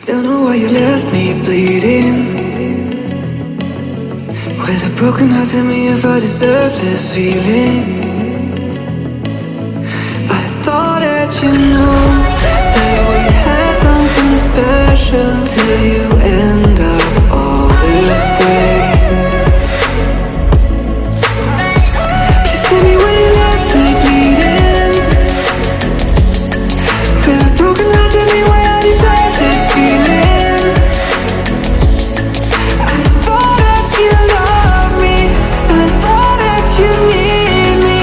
Don't know why you left me bleeding. With a broken heart, tell me if I deserve this feeling. I thought that you know that we had something special till you end up all this way. Please tell me when you left me bleeding. With a broken heart, tell me why I deserve this feeling. I thought that you loved me, I thought that you need me.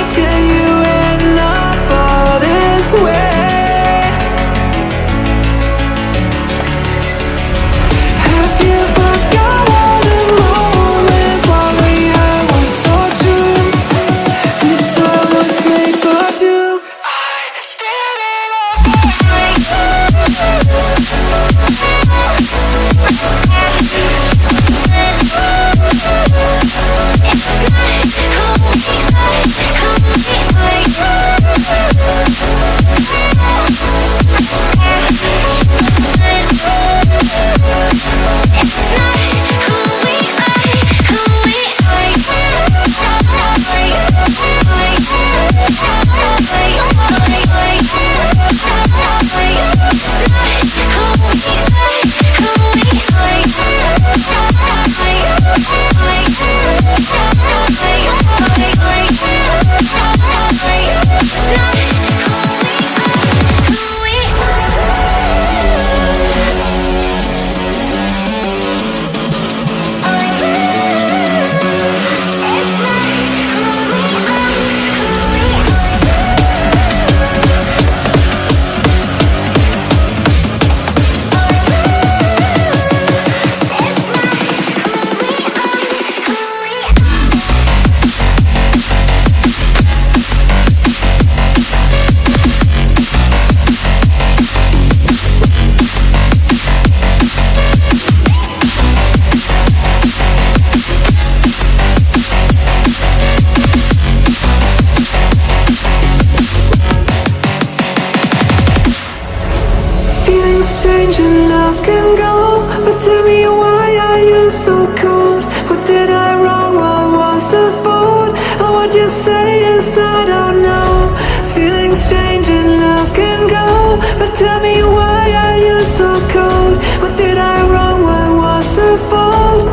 strange and love can go, but tell me why are you so cold? What did I wrong? What was the fault? And what you say is I don't know. Feeling strange and love can go, but tell me why are you so cold? What did I wrong? What was the fault?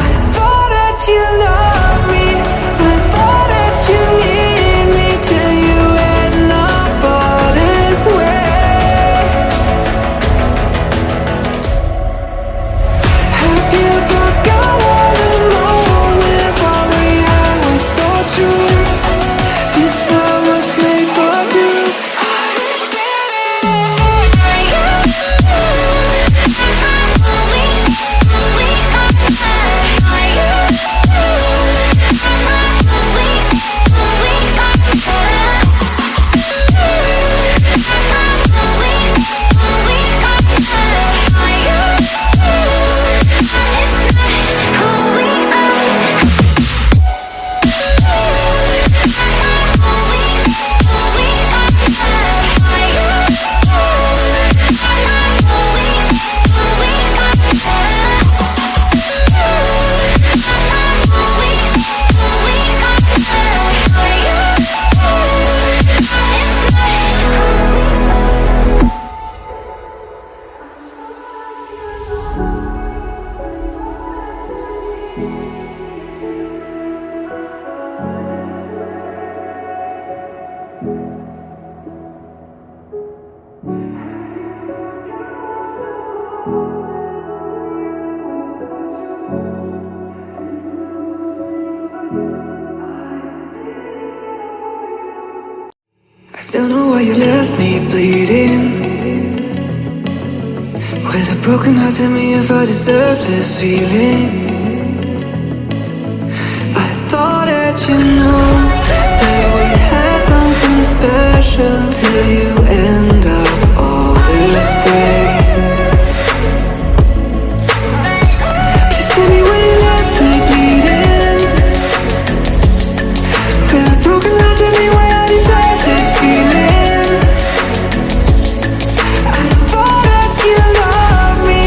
I thought that you loved me, I thought that you need me till you end up all this way. Have you forgot all the moments all we had was so true? This world was made for two. I don't know why you left me bleeding. With a broken heart, tell me if I deserve this feeling. I thought that you knew that we had something special till you end up all this way. Please tell me why you left me bleeding. With a broken heart, tell me why I deserve this feeling. I thought that you loved me,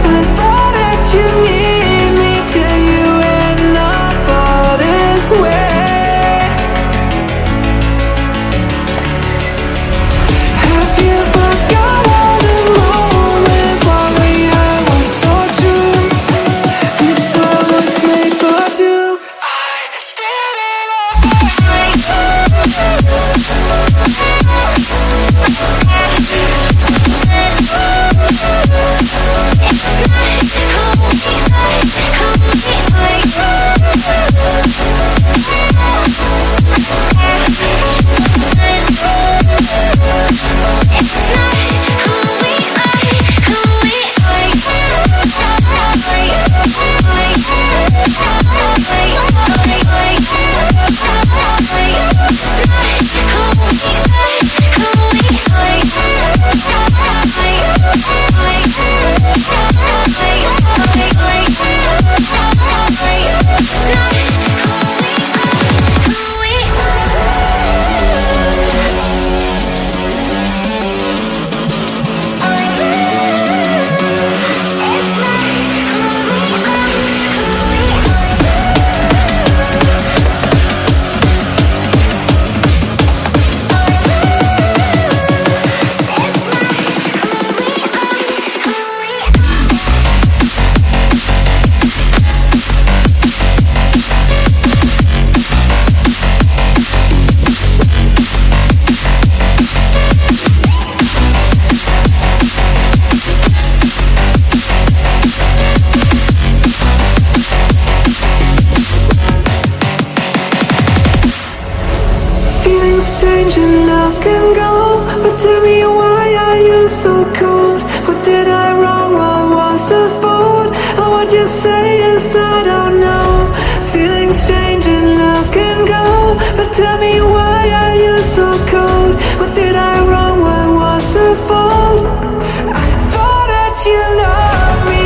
I thought that you need me till you end up all this way. Have you forgot all the moments all we had was so true? This world was made for two. I did it change and love can go, but tell me why are you so cold? What did I wrong? What was the fault? And what you say is I don't know. Feeling strange and love can go, but tell me why are you so cold? What did I wrong? What was the fault? I thought that you loved me,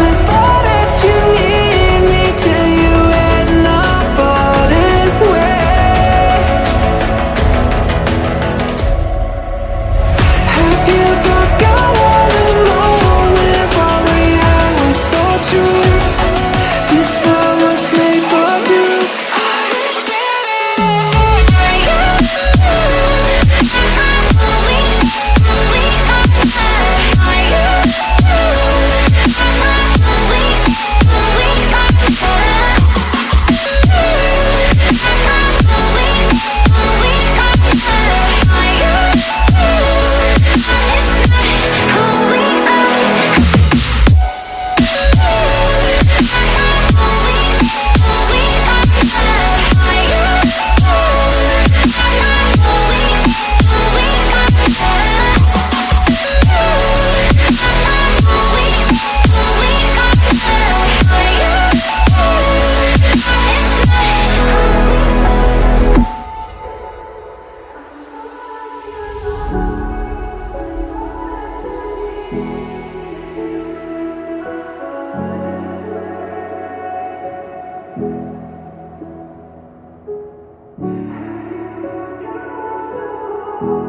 I thought that you need me till you end up all this way. Have you forgot all the moments? you.